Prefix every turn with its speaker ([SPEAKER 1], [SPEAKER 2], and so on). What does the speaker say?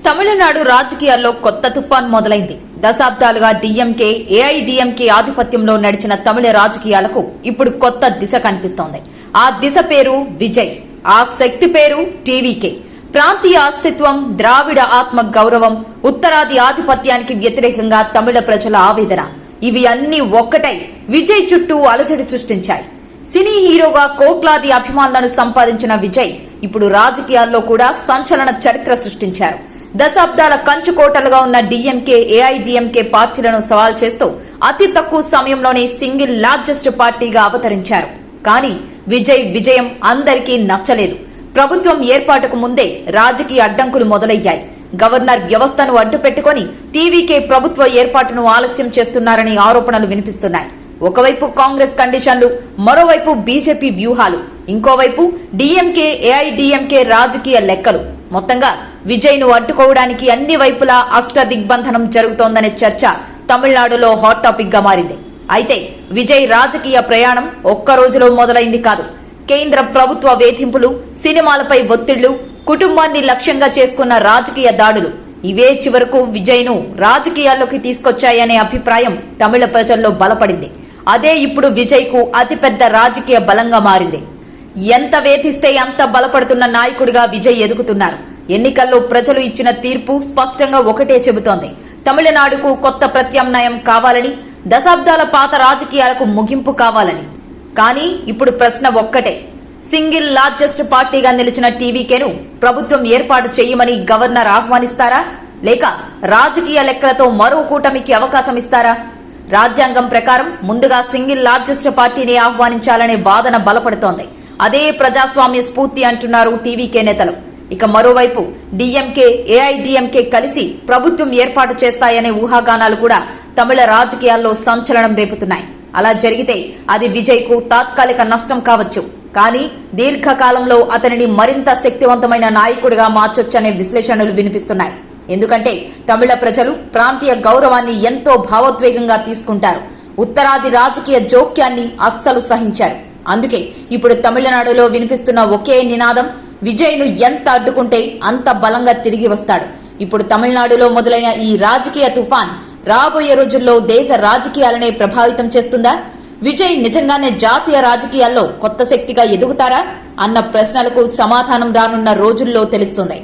[SPEAKER 1] తమిళనాడు రాజకీయాల్లో కొత్త తుఫాన్ మొదలైంది. దశాబ్దాలుగా డీఎంకే, ఏఐడీఎంకే ఆధిపత్యంలో నడిచిన తమిళ రాజకీయాలకు ఇప్పుడు కొత్త దిశ కనిపిస్తోంది. ఆ దిశ పేరు విజయ్, ఆ శక్తి పేరు టీవీకే. ప్రాంతీయ అస్తిత్వం, ద్రావిడ ఆత్మ గౌరవం, ఉత్తరాది ఆధిపత్యానికి వ్యతిరేకంగా తమిళ ప్రజల ఆవేదన, ఇవి అన్ని ఒక్కటై విజయ్ చుట్టూ అలజడి సృష్టించాయి. సినీ హీరోగా కోట్లాది అభిమానులను సంపాదించిన విజయ్ ఇప్పుడు రాజకీయాల్లో కూడా సంచలన చరిత్ర సృష్టించారు. దశాబ్దాల కంచుకోటలుగా ఉన్న డీఎంకే, ఏఐడీఎంకే పార్టీలను సవాల్ చేస్తూ అతి తక్కువ సమయంలోనే సింగిల్ లార్జెస్ట్ పార్టీగా అవతరించారు. కానీ విజయ్ విజయం అందరికీ నచ్చలేదు. ప్రభుత్వం ఏర్పాటుకు ముందే రాజకీయ అడ్డంకులు మొదలయ్యాయి. గవర్నర్ వ్యవస్థను అడ్డుపెట్టుకుని టీవీకే ప్రభుత్వ ఏర్పాటును ఆలస్యం చేస్తున్నారని ఆరోపణలు వినిపిస్తున్నాయి. ఒకవైపు కాంగ్రెస్ కండిషన్లు, మరోవైపు బీజేపీ వ్యూహాలు, ఇంకోవైపు డీఎంకే, ఏఐడీఎంకే రాజకీయ లెక్కలు. మొత్తంగా విజయ్ ను అడ్డుకోవడానికి అన్ని వైపులా అష్ట దిగ్బంధనం జరుగుతోందనే చర్చ తమిళనాడులో హాట్ టాపిక్ గా మారింది. అయితే విజయ్ రాజకీయ ప్రయాణం ఒక్క రోజులో మొదలైంది కాదు. కేంద్ర ప్రభుత్వ వేధింపులు, సినిమాలపై ఒత్తిళ్లు, కుటుంబాన్ని లక్ష్యంగా చేసుకున్న రాజకీయ దాడులు, ఇవే చివరకు విజయ్ ను రాజకీయాల్లోకి తీసుకొచ్చాయనే అభిప్రాయం తమిళ ప్రజల్లో బలపడింది. అదే ఇప్పుడు విజయ్ కు అతిపెద్ద రాజకీయ బలంగా మారింది. ఎంత వేధిస్తే అంత బలపడుతున్న నాయకుడిగా విజయ్ ఎదుగుతున్నారు. ఎన్నికల్లో ప్రజలు ఇచ్చిన తీర్పు స్పష్టంగా ఒకటే చెబుతోంది: తమిళనాడుకు కొత్త ప్రత్యామ్నాయం కావాలని, దశాబ్దాల పాత రాజకీయాలకు ముగింపు కావాలని. కానీ ఇప్పుడు ప్రశ్న ఒక్కటే: సింగిల్ లార్జెస్ట్ పార్టీగా నిలిచిన టీవీకేను ప్రభుత్వం ఏర్పాటు చేయమని గవర్నర్ ఆహ్వానిస్తారా, లేక రాజకీయ లెక్కలతో మరో కూటమికి అవకాశం ఇస్తారా? రాజ్యాంగం ప్రకారం ముందుగా సింగిల్ లార్జెస్ట్ పార్టీని ఆహ్వానించాలనే వాదన బలపడుతోంది. అదే ప్రజాస్వామ్య స్ఫూర్తి అంటున్నారు టీవీకే నేతలు. ఇక మరోవైపు డీఎంకే, ఏఐడీఎంకే కలిసి ప్రభుత్వం ఏర్పాటు చేస్తాయనే ఊహాగానాలు కూడా తమిళ రాజకీయాల్లో సంచలనం రేపుతున్నాయి. అలా జరిగితే అది విజయ్ కు తాత్కాలిక నష్టం కావచ్చు, కానీ దీర్ఘకాలంలో అతనిని మరింత శక్తివంతమైన నాయకుడిగా మార్చొచ్చనే విశ్లేషణలు వినిపిస్తున్నాయి. ఎందుకంటే తమిళ ప్రజలు ప్రాంతీయ గౌరవాన్ని ఎంతో భావోద్వేగంగా తీసుకుంటారు. ఉత్తరాది రాజకీయ జోక్యాన్ని అస్సలు సహించారు. అందుకే ఇప్పుడు తమిళనాడులో వినిపిస్తున్న ఒకే నినాదం: విజయ్ ను ఎంత అడ్డుకుంటే అంత బలంగా తిరిగి వస్తాడు. ఇప్పుడు తమిళనాడులో మొదలైన ఈ రాజకీయ తుఫాన్ రాబోయే రోజుల్లో దేశ రాజకీయాలనే ప్రభావితం చేస్తుందా? విజయ్ నిజంగానే జాతీయ రాజకీయాల్లో కొత్త శక్తిగా ఎదుగుతారా అన్న ప్రశ్నలకు సమాధానం రానున్న రోజుల్లో తెలుస్తుంది.